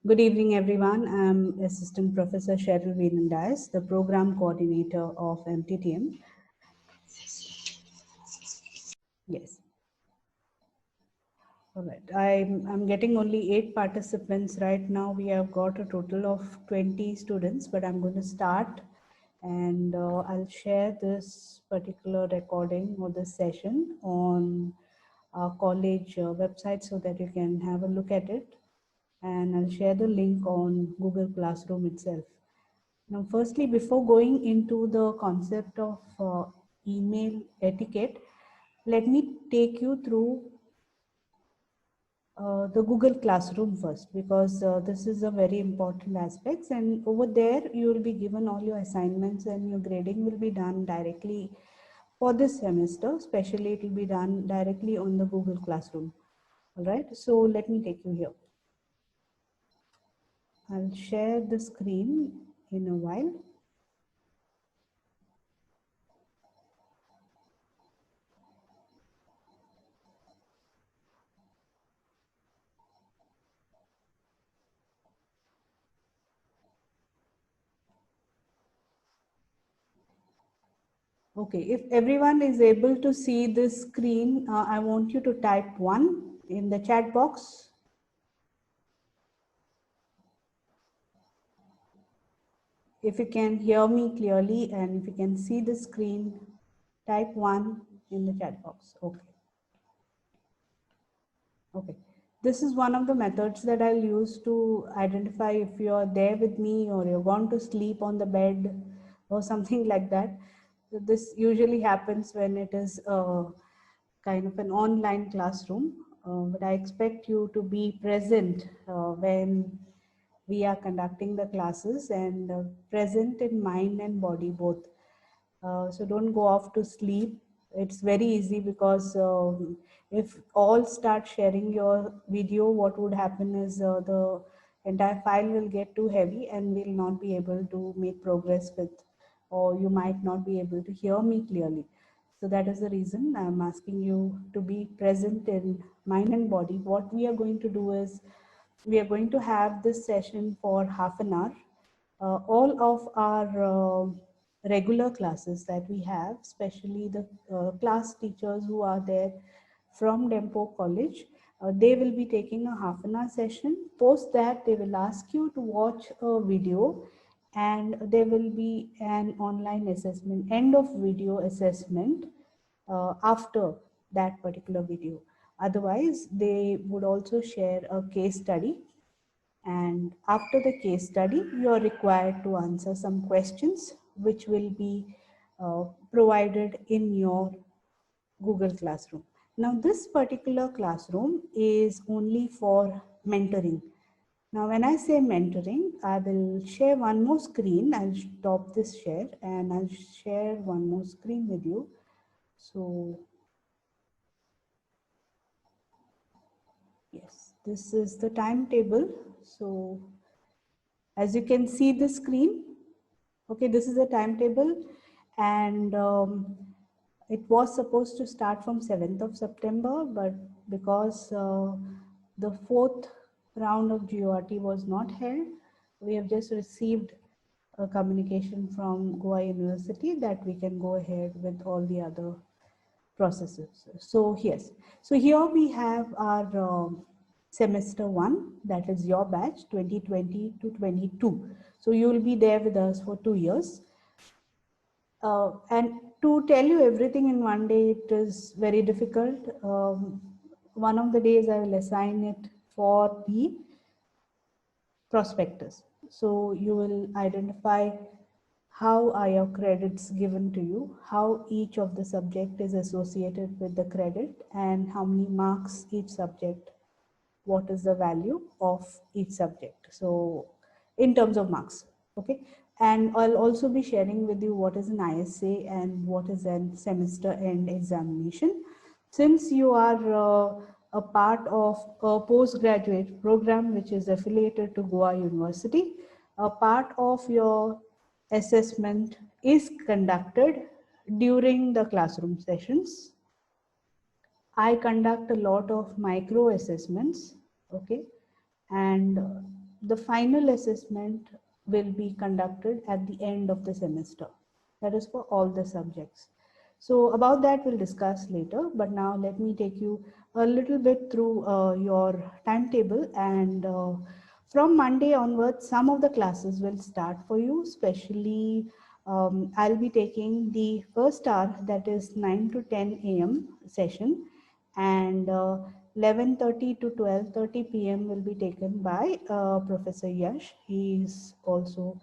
Good evening, everyone. I'm Assistant Professor Cheryl Venandias, the Program Coordinator of MTTM. Yes. All right. I'm getting only 8 participants right now. We have got a total of 20 students, but I'm going to start and I'll share this particular recording or this session on our college website so that you can have a look at it. And I'll share the link on Google Classroom itself. Now, firstly, before going into the concept of email etiquette, let me take you through the Google Classroom first, because this is a very important aspect. And over there, you will be given all your assignments and your grading will be done directly for this semester. Especially, it will be done directly on the Google Classroom. All right, so let me take you here. I'll share the screen in a while. Okay, if everyone is able to see this screen, I want you to type 1 in the chat box. If you can hear me clearly and if you can see the screen, type 1 in the chat box. Okay. Okay. This is one of the methods that I'll use to identify if you're there with me or you're gone to sleep on the bed or something like that. So this usually happens when it is kind of an online classroom, but I expect you to be present when we are conducting the classes and present in mind and body both. So don't go off to sleep. It's very easy because if all start sharing your video, what would happen is the entire file will get too heavy and will not be able to make progress with, or you might not be able to hear me clearly. So that is the reason I'm asking you to be present in mind and body. What we are going to do is we are going to have this session for half an hour. All of our regular classes that we have, especially the class teachers who are there from Dempo College, they will be taking a half an hour session. Post that, they will ask you to watch a video and there will be an online assessment, end of video assessment after that particular video. Otherwise, they would also share a case study, and after the case study, you are required to answer some questions which will be provided in your Google Classroom. Now, this particular classroom is only for mentoring. Now, when I say mentoring, I will share one more screen. I'll stop this share and I'll share one more screen with you. So, yes, this is the timetable. So, as you can see the screen, okay, this is the timetable, and it was supposed to start from 7th of September, but because the fourth round of GORT was not held, we have just received a communication from Goa University that we can go ahead with all the other processes. So yes, so here we have our semester 1, that is your batch 2020 to 22. So you will be there with us for 2 years. And to tell you everything in one day, it is very difficult. One of the days I will assign it for the prospectus. So you will identify how are your credits given to you, how each of the subject is associated with the credit, and how many marks each subject, what is the value of each subject. So in terms of marks, okay. And I'll also be sharing with you what is an ISA and what is an semester end examination. Since you are a part of a postgraduate program which is affiliated to Goa University, a part of your assessment is conducted during the classroom sessions. I conduct a lot of micro assessments, okay, and the final assessment will be conducted at the end of the semester. That is for all the subjects. So about that we'll discuss later, but now let me take you a little bit through your timetable, and from Monday onwards, some of the classes will start for you, especially I'll be taking the first hour, that is 9 to 10 a.m. session, and 11:30 to 12:30 p.m. will be taken by Professor Yash. He is also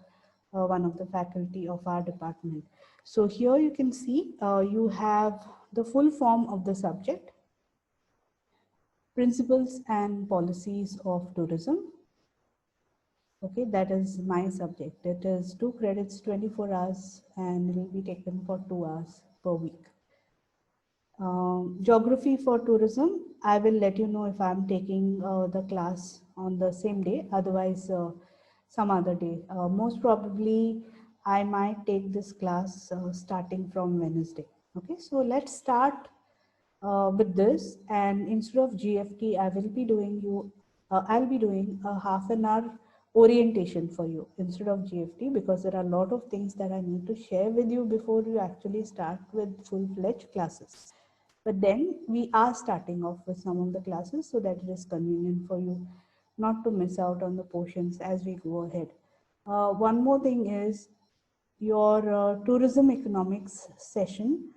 one of the faculty of our department. So here you can see you have the full form of the subject, Principles and Policies of Tourism. Okay, that is my subject. It is 2 credits, 24 hours, and it will be taken for 2 hours per week. Geography for tourism, I will let you know if I'm taking the class on the same day, otherwise some other day. Most probably I might take this class starting from Wednesday. Okay, so let's start with this, and instead of GFT, I'll be doing a half an hour orientation for you instead of GFT, because there are a lot of things that I need to share with you before you actually start with full-fledged classes. But then we are starting off with some of the classes so that it is convenient for you not to miss out on the portions as we go ahead. One more thing is your tourism economics session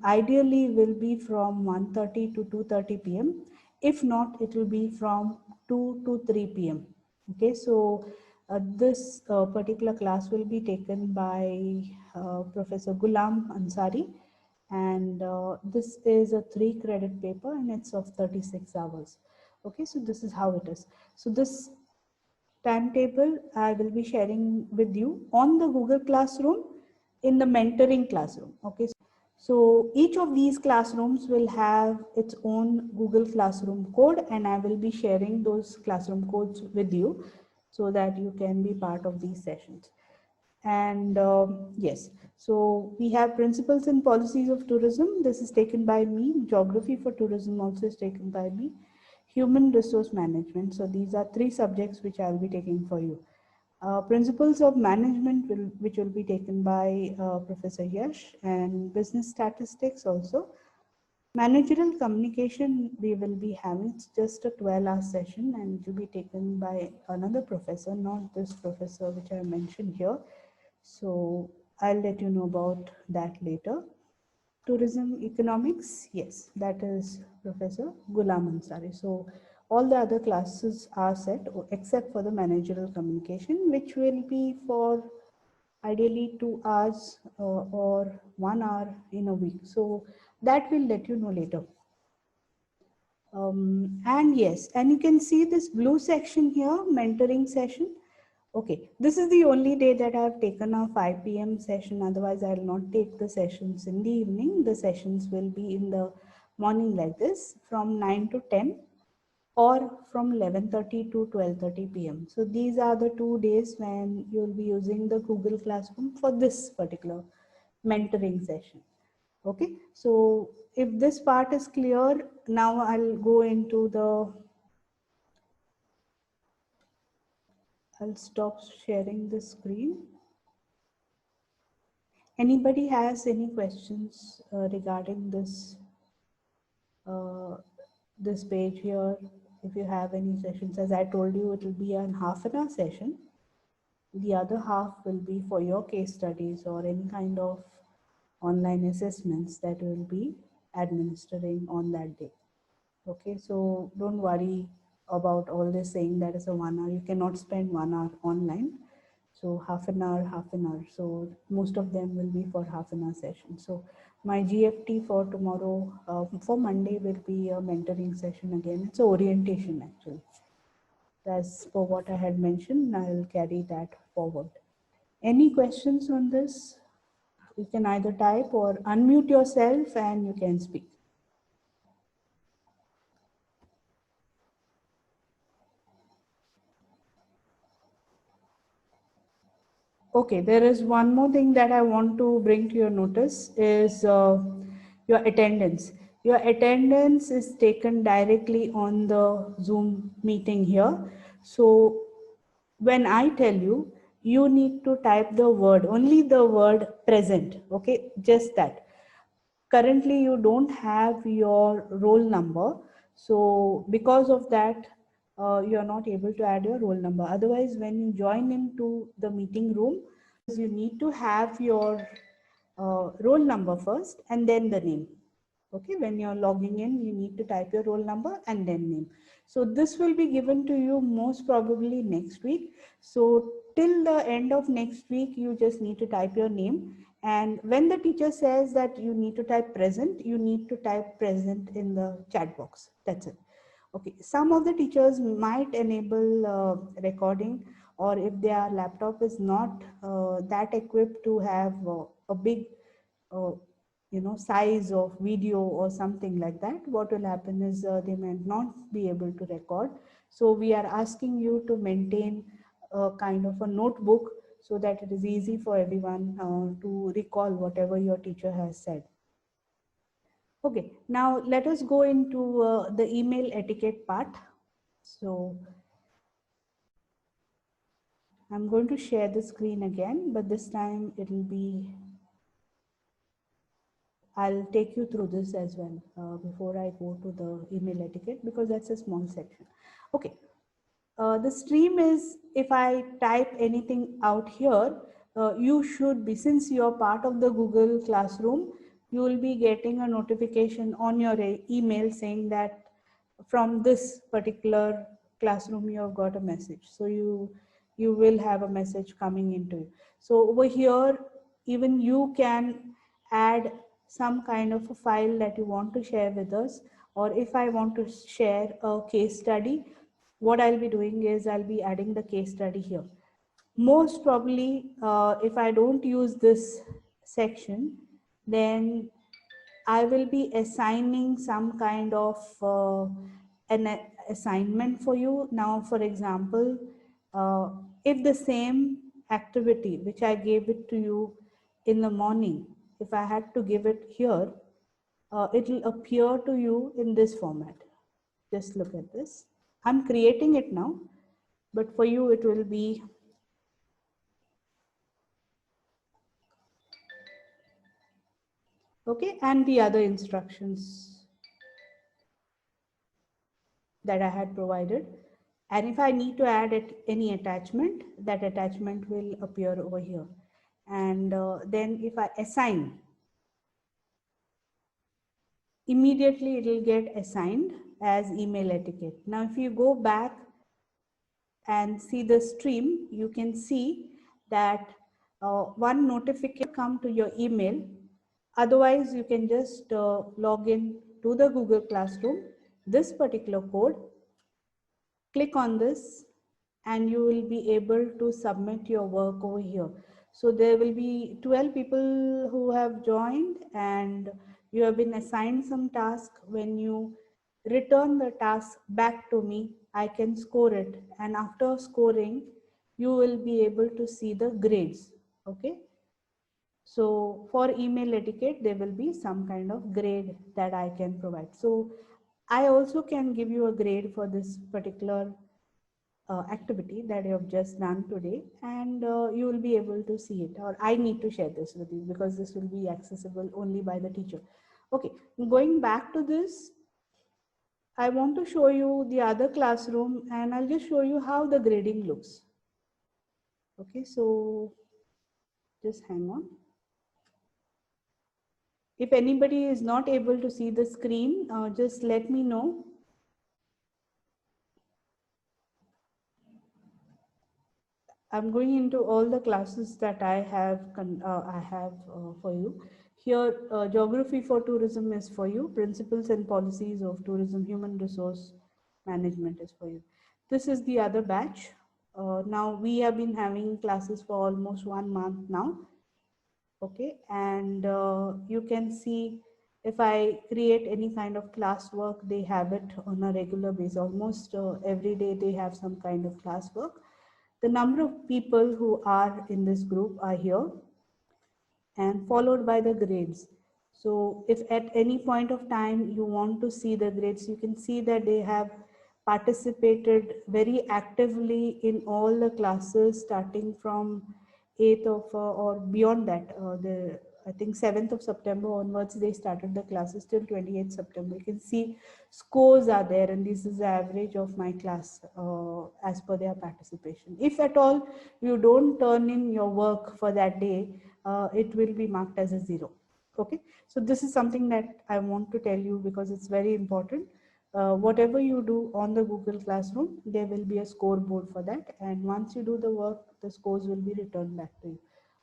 ideally will be from 1:30 to 2:30 p.m. If not, it will be from 2 to 3 p.m. Okay, so this particular class will be taken by Professor Ghulam Ansari, and this is a 3 credit paper and it's of 36 hours. Okay, so this is how it is. So this timetable I will be sharing with you on the Google Classroom in the mentoring classroom. Okay, so each of these classrooms will have its own Google Classroom code, and I will be sharing those classroom codes with you so that you can be part of these sessions. And yes, so we have Principles and Policies of Tourism. This is taken by me. Geography for Tourism also is taken by me. Human Resource Management. So these are 3 subjects which I'll be taking for you. Principles of Management, which will be taken by Professor Yash, and Business Statistics also. Managerial Communication, we will be having just a 12-hour session, and it will be taken by another professor, not this professor which I mentioned here. So I'll let you know about that later. Tourism Economics, yes, that is Professor Ghulam Ansari. So all the other classes are set except for the Managerial Communication, which will be for ideally 2 hours or 1 hour in a week. So that will let you know later. And yes, and you can see this blue section here, mentoring session. Okay, this is the only day that I have taken a 5 p.m. session. Otherwise, I will not take the sessions in the evening. The sessions will be in the morning like this, from 9 to 10 or from 11:30 to 12:30 p.m. So these are the 2 days when you will be using the Google Classroom for this particular mentoring session. Okay, so if this part is clear, now I'll go into I'll stop sharing the screen. Anybody has any questions regarding this page here? If you have any sessions, as I told you, it will be a half an hour session. The other half will be for your case studies or any kind of online assessments that will be administering on that day. Okay, so don't worry about all this saying that is a 1 hour. You cannot spend 1 hour online. So half an hour, half an hour. So most of them will be for half an hour session. So my GFT for tomorrow, for Monday will be a mentoring session again. It's an orientation actually. As for what I had mentioned, I will carry that forward. Any questions on this? You can either type or unmute yourself and you can speak. Okay, there is one more thing that I want to bring to your notice is your attendance. Your attendance is taken directly on the Zoom meeting here. So when I tell you, you need to type the word, only the word present, okay, just that. Currently you don't have your roll number, so because of that you are not able to add your roll number. Otherwise, when you join into the meeting room, you need to have your roll number first and then the name. Okay, when you're logging in, you need to type your roll number and then name. So this will be given to you most probably next week. So till the end of next week, you just need to type your name. And when the teacher says that you need to type present, you need to type present in the chat box. That's it. Okay, some of the teachers might enable recording, or if their laptop is not that equipped to have a big uh, size of video or something like that, what will happen is they may not be able to record. So we are asking you to maintain a kind of a notebook so that it is easy for everyone to recall whatever your teacher has said. Okay, now let us go into the email etiquette part. So I'm going to share the screen again, but this time it will be, I'll take you through this as well before I go to the email etiquette, because that's a small section. Okay, the stream is, if I type anything out here, you should be, since you're part of the Google Classroom, you will be getting a notification on your email saying that from this particular classroom you have got a message. So you will have a message coming into you. So over here, even you can add some kind of a file that you want to share with us. Or if I want to share a case study, what I'll be doing is I'll be adding the case study here. Most probably, if I don't use this section, then I will be assigning some kind of an assignment for you. Now, for example, if the same activity which I gave it to you in the morning, if I had to give it here, it will appear to you in this format. Just look at this. I'm creating it now, but for you it will be okay, and the other instructions that I had provided. And if I need to add any attachment, that attachment will appear over here. And then if I assign, immediately it will get assigned as email etiquette. Now, if you go back and see the stream, you can see that one notification come to your email. Otherwise, you can just log in to the Google Classroom, this particular code, click on this, and you will be able to submit your work over here. So there will be 12 people who have joined, and you have been assigned some task. When you return the task back to me, I can score it, and after scoring, you will be able to see the grades. Okay. So for email etiquette, there will be some kind of grade that I can provide. So I also can give you a grade for this particular activity that you have just done today, and you will be able to see it, or I need to share this with you because this will be accessible only by the teacher. Okay, going back to this, I want to show you the other classroom, and I'll just show you how the grading looks. Okay, so just hang on. If anybody is not able to see the screen, just let me know. I'm going into all the classes that I have for you. Here, Geography for Tourism is for you. Principles and Policies of Tourism Human Resource Management is for you. This is the other batch. Now, we have been having classes for almost 1 month now. Okay, and you can see if I create any kind of classwork, they have it on a regular basis. Almost every day they have some kind of classwork. The number of people who are in this group are here, and followed by the grades. So if at any point of time you want to see the grades, you can see that they have participated very actively in all the classes starting from 8th of or beyond that, I think 7th of September onwards they started the classes till 28th September. You can see scores are there, and this is the average of my class as per their participation. If at all you don't turn in your work for that day, it will be marked as a 0. Okay, so this is something that I want to tell you because it's very important. Whatever you do on the Google Classroom, there will be a scoreboard for that, and once you do the work, the scores will be returned back to you.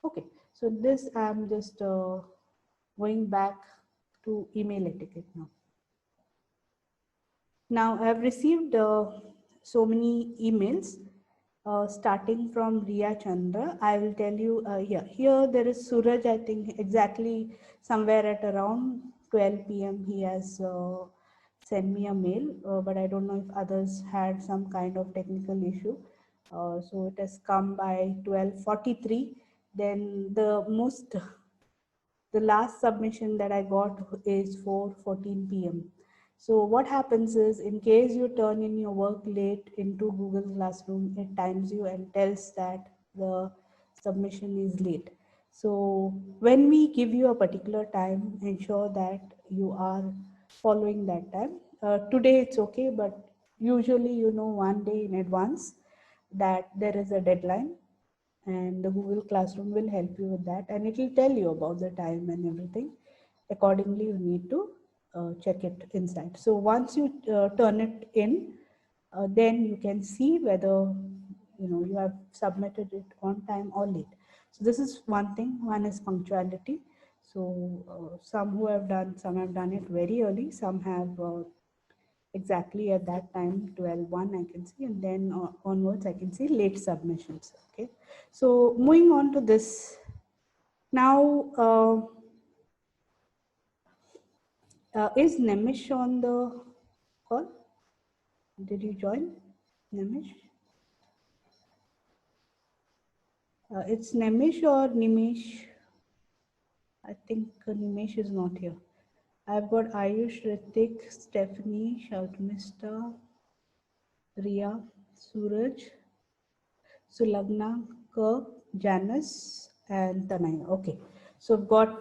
Okay, so this I'm just going back to email etiquette now. Now I've received so many emails starting from Riya Chandra. I will tell you here there is Suraj. I think exactly somewhere at around 12 p.m. he has sent me a mail, but I don't know if others had some kind of technical issue. So it has come by 12:43. Then the last submission that I got is 4:14 p.m. So what happens is, in case you turn in your work late into Google Classroom, it times you and tells that the submission is late. So when we give you a particular time, ensure that you are following that time. Today it's okay, but usually you know one day in advance that there is a deadline, and the Google Classroom will help you with that, and it will tell you about the time and everything. Accordingly, you need to check it inside. So once you turn it in, then you can see whether you have submitted it on time or late. So this is one thing. One is punctuality. So some have done it very early. Some have exactly at that time 12:01 I can see, and then onwards I can see late submissions. Okay, so moving on to this now, is Nemish on the call? Did you join, Nemish? It's Nemish or Nimish? I think Nimish is not here. I've got Ayush, Ritik, Stephanie, Shoutmista, Riya, Suraj, Sulagna, Kirk, Janice, and Tanaya. Okay, so I've got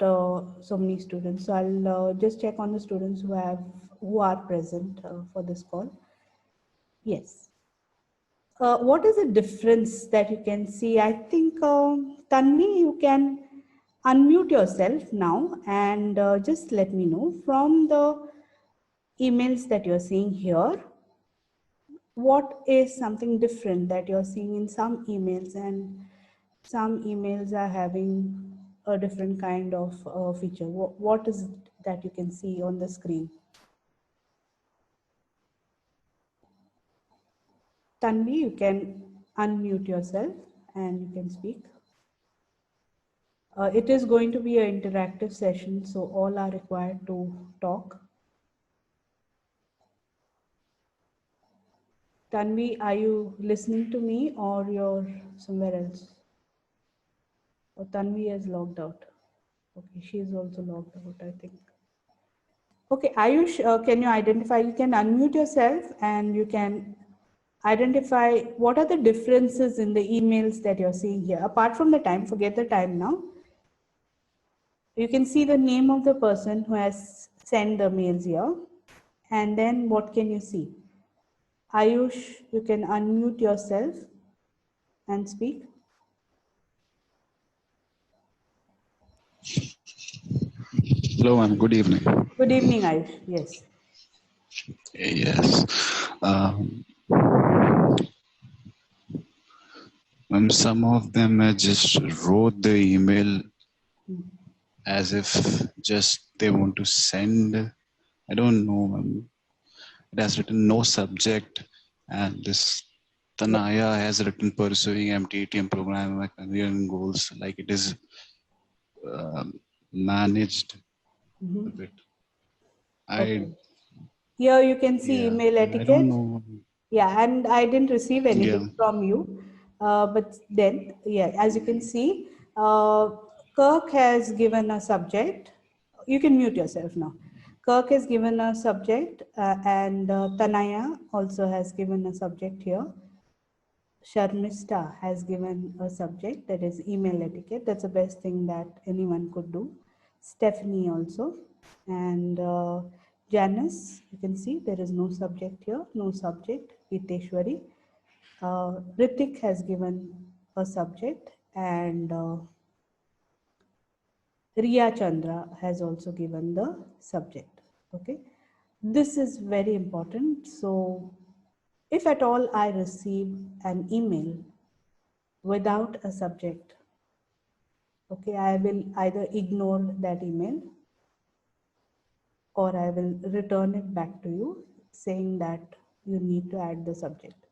so many students. So I'll just check on the students who are present for this call. Yes. What is the difference that you can see? I think Tanvi, you can unmute yourself now and just let me know from the emails that you're seeing here, what is something different that you're seeing in some emails, and some emails are having a different kind of feature. What is it that you can see on the screen? Tanvi, you can unmute yourself and you can speak. It is going to be an interactive session, so all are required to talk. Tanvi, are you listening to me or you're somewhere else? Or Tanvi is logged out. Okay, she is also logged out, I think. Okay, Ayush, can you identify? You can unmute yourself and you can identify what are the differences in the emails that you're seeing here. Apart from the time, forget the time now. You can see the name of the person who has sent the mails here. And then what can you see? Ayush, you can unmute yourself and speak. Hello and good evening. Good evening, Ayush. Yes. Yes. Some of them just wrote the email as if just they want to send. I don't know. It has written no subject, and this Tanaya has written pursuing MTTM program, my career and goals. Like it is managed a bit. Okay. Here you can see email etiquette. I don't know. Yeah, and I didn't receive anything from you. But then, yeah, as you can see, Kirk has given a subject. You can mute yourself now. Kirk has given a subject and Tanaya also has given a subject here. Sharmista has given a subject, that is email etiquette. That's the best thing that anyone could do. Stephanie also. And Janice, you can see there is no subject here, no subject. Hiteshwari. Ritik has given a subject and Riya Chandra has also given the subject. Okay, this is very important. So if at all I receive an email without a subject, okay, I will either ignore that email or I will return it back to you saying that you need to add the subject.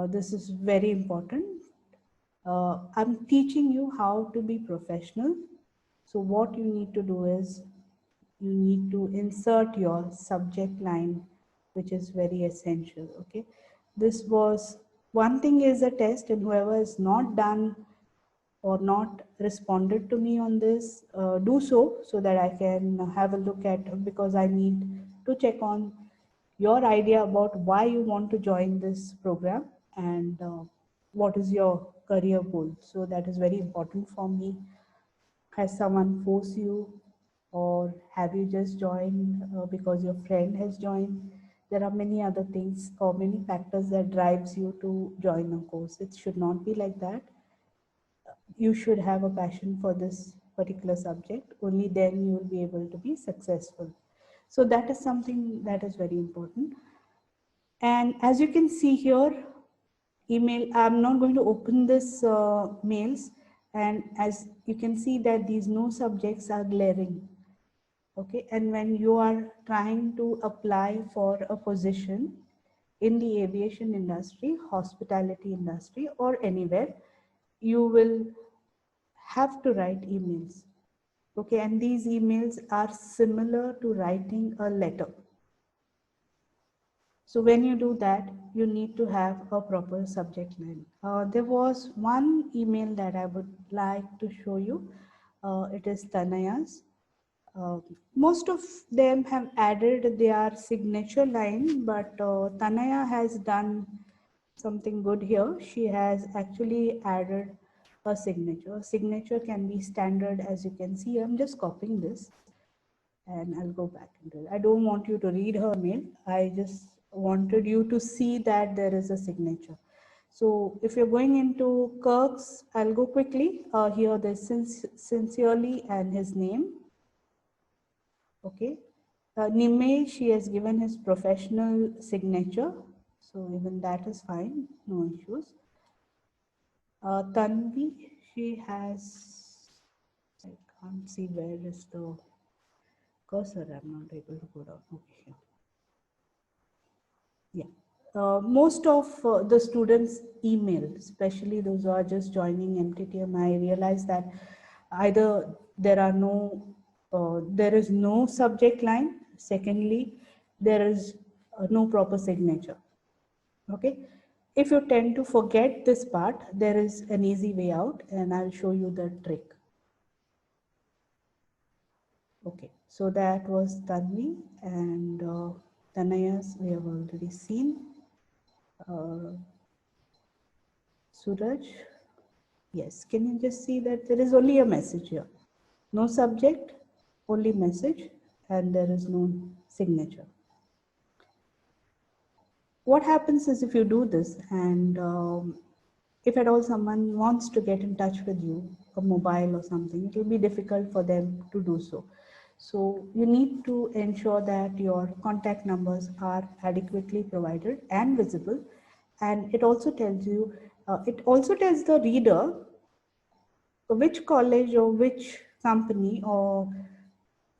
This is very important. I'm teaching you how to be professional. So what you need to do is you need to insert your subject line, which is very essential. Okay, this was one thing is a test, and whoever is not done or not responded to me on this, do so that I can have a look at, because I need to check on your idea about why you want to join this program and what is your career goal. So that is very important for me. Has someone forced you, or have you just joined because your friend has joined? There are many other things or many factors that drives you to join a course. It should not be like that. You should have a passion for this particular subject. Only then you will be able to be successful. So that is something that is very important. And as you can see here, email, I'm not going to open this mails, and as you can see that these no subjects are glaring. Okay, and when you are trying to apply for a position in the aviation industry, hospitality industry, or anywhere, you will have to write emails. Okay, and these emails are similar to writing a letter. So when you do that, you need to have a proper subject line. There was one email that I would like to show you. It is Tanaya's. Most of them have added their signature line, but Tanaya has done something good here. She has actually added a signature. A signature can be standard, as you can see. I'm just copying this and I'll go back into it. I don't want you to read her mail. I just wanted you to see that there is a signature. So if you're going into Kirk's, I'll go quickly. Here there's sincerely and his name. Okay. Nimei, she has given his professional signature. So even that is fine, no issues. Tanvi, she has, I can't see where is the cursor, I'm not able to go down. Okay. Yeah. Most of the students email, especially those who are just joining MTTM, I realize that either there is no subject line. Secondly, there is no proper signature. Okay. If you tend to forget this part, there is an easy way out, and I'll show you the trick. Okay, so that was Tanvi, and Tanaya's we have already seen. Suraj, yes, can you just see that there is only a message here? No subject, only message, and there is no signature. What happens is if you do this, and if at all someone wants to get in touch with you, a mobile or something, it will be difficult for them to do so. So you need to ensure that your contact numbers are adequately provided and visible. And it also tells you, it also tells the reader which college or which company, or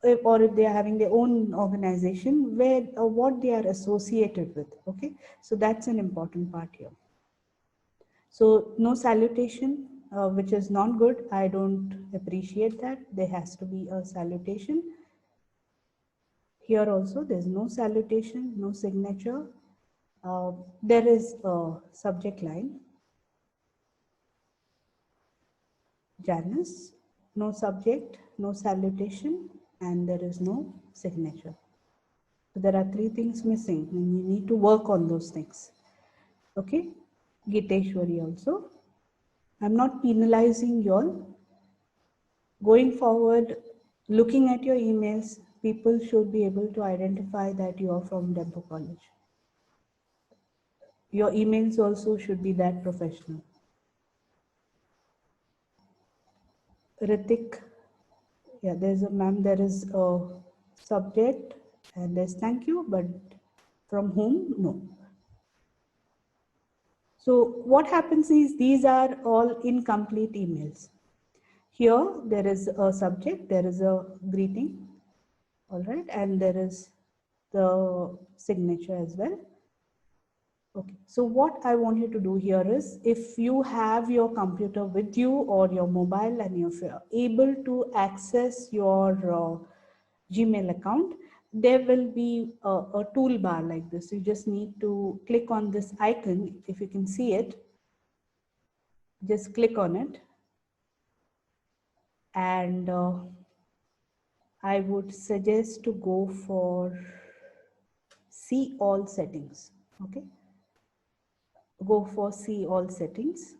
if they are having their own organization, where or what they are associated with. Okay, so that's an important part here. So no salutation, which is not good. I don't appreciate that. There has to be a salutation. Here also there's no salutation, no signature. There is a subject line. Janice, no subject, no salutation, and there is no signature. So there are 3 things missing and you need to work on those things. Okay, Giteshwari also. I'm not penalizing you all. Going forward, looking at your emails, people should be able to identify that you are from Dempo College. Your emails also should be that professional. Ritik, yeah, there's a ma'am, there is a subject and there's thank you, but from whom? No. So what happens is these are all incomplete emails. Here there is a subject, there is a greeting, all right, and there is the signature as well. Okay, so what I want you to do here is, if you have your computer with you or your mobile and if you're able to access your Gmail account, there will be a toolbar like this. You just need to click on this icon. If you can see it, just click on it. And I would suggest to go for see all settings. Okay, go for see all settings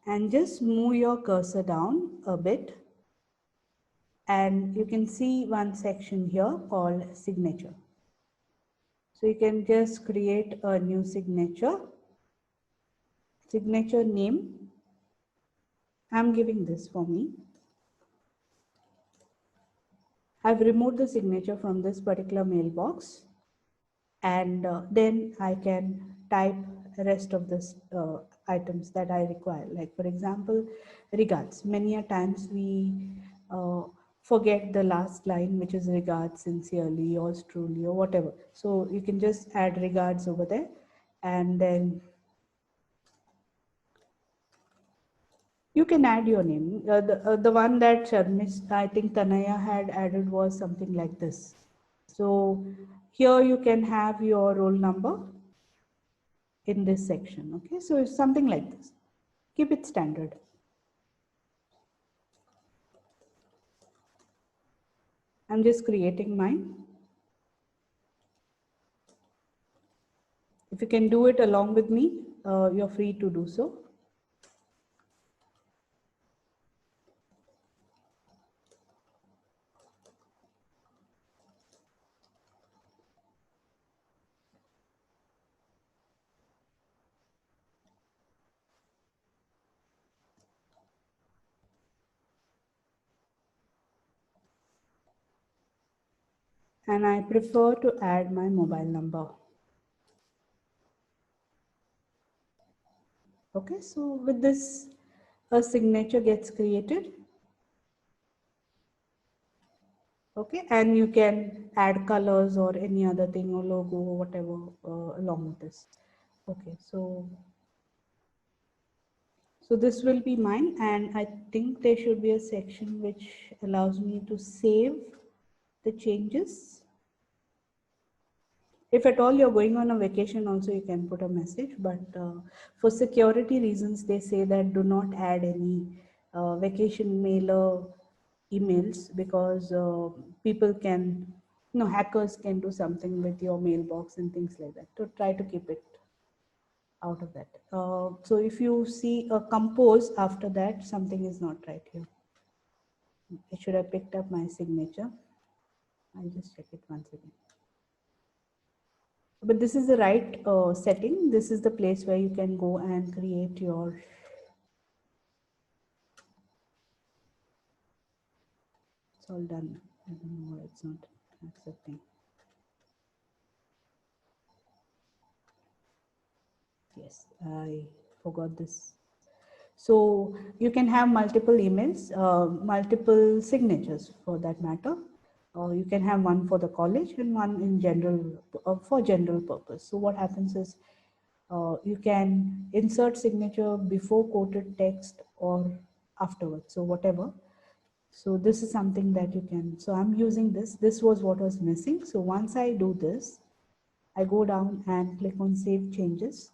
and just move your cursor down a bit, and you can see one section here called signature. So you can just create a new signature name. I'm giving this for me. I've removed the signature from this particular mailbox, and then I can type the rest of this items that I require. Like for example, regards. Many a times we forget the last line, which is regards sincerely, yours truly, or whatever. So you can just add regards over there, and then you can add your name. The one that Sharmish, I think Tanaya had added was something like this. So here you can have your roll number in this section. Okay, so it's something like this. Keep it standard. I'm just creating mine. If you can do it along with me, you're free to do so. And I prefer to add my mobile number. Okay, so with this, a signature gets created. Okay, and you can add colors or any other thing or logo or whatever along with this. Okay, so this will be mine, and I think there should be a section which allows me to save the changes. If at all you're going on a vacation also, you can put a message, but for security reasons, they say that do not add any vacation mailer emails, because people can, hackers can do something with your mailbox and things like that. So try to keep it out of that. So if you see a compose after that, something is not right here. I should have picked up my signature. I'll just check it once again. But this is the right setting. This is the place where you can go and create your it's all done. I don't know why it's not accepting. Yes, I forgot this. So you can have multiple emails, multiple signatures for that matter. You can have one for the college and one in general, for general purpose. So what happens is you can insert signature before quoted text or afterwards, so whatever. So this is something that you can, so I'm using this was what was missing. So once I do this, I go down and click on save changes.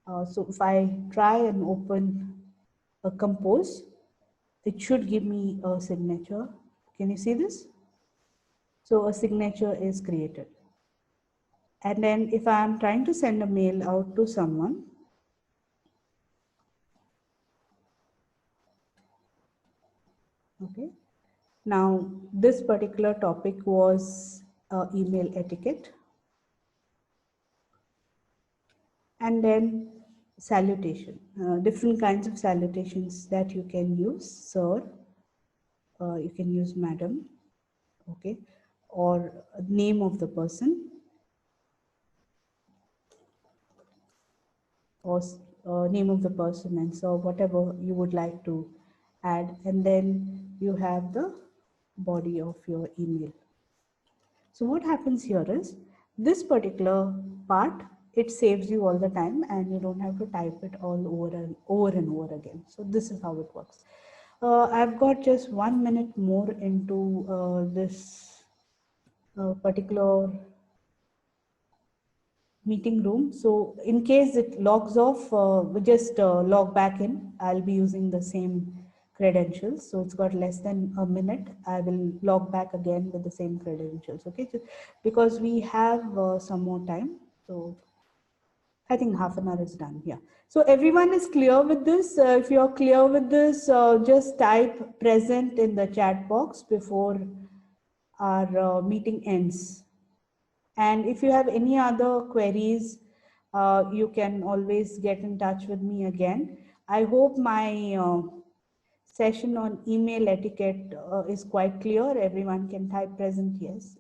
So if I try and open a compose, it should give me a signature. Can you see this? So a signature is created. And then if I am trying to send a mail out to someone, okay, now this particular topic was email etiquette. And then salutation, different kinds of salutations that you can use. Sir, you can use madam, okay, or name of the person, or name of the person, and so whatever you would like to add. And then you have the body of your email. So what happens here is this particular part, it saves you all the time and you don't have to type it all over and over again. So this is how it works. I've got just 1 minute more into this particular meeting room. So in case it logs off, we just log back in. I'll be using the same credentials. So it's got less than a minute. I will log back again with the same credentials. Okay, just because we have some more time. So I think half an hour is done. Yeah. So everyone is clear with this. If you're clear with this, just type present in the chat box before our meeting ends. And if you have any other queries, you can always get in touch with me again. I hope my session on email etiquette is quite clear. Everyone can type present yes.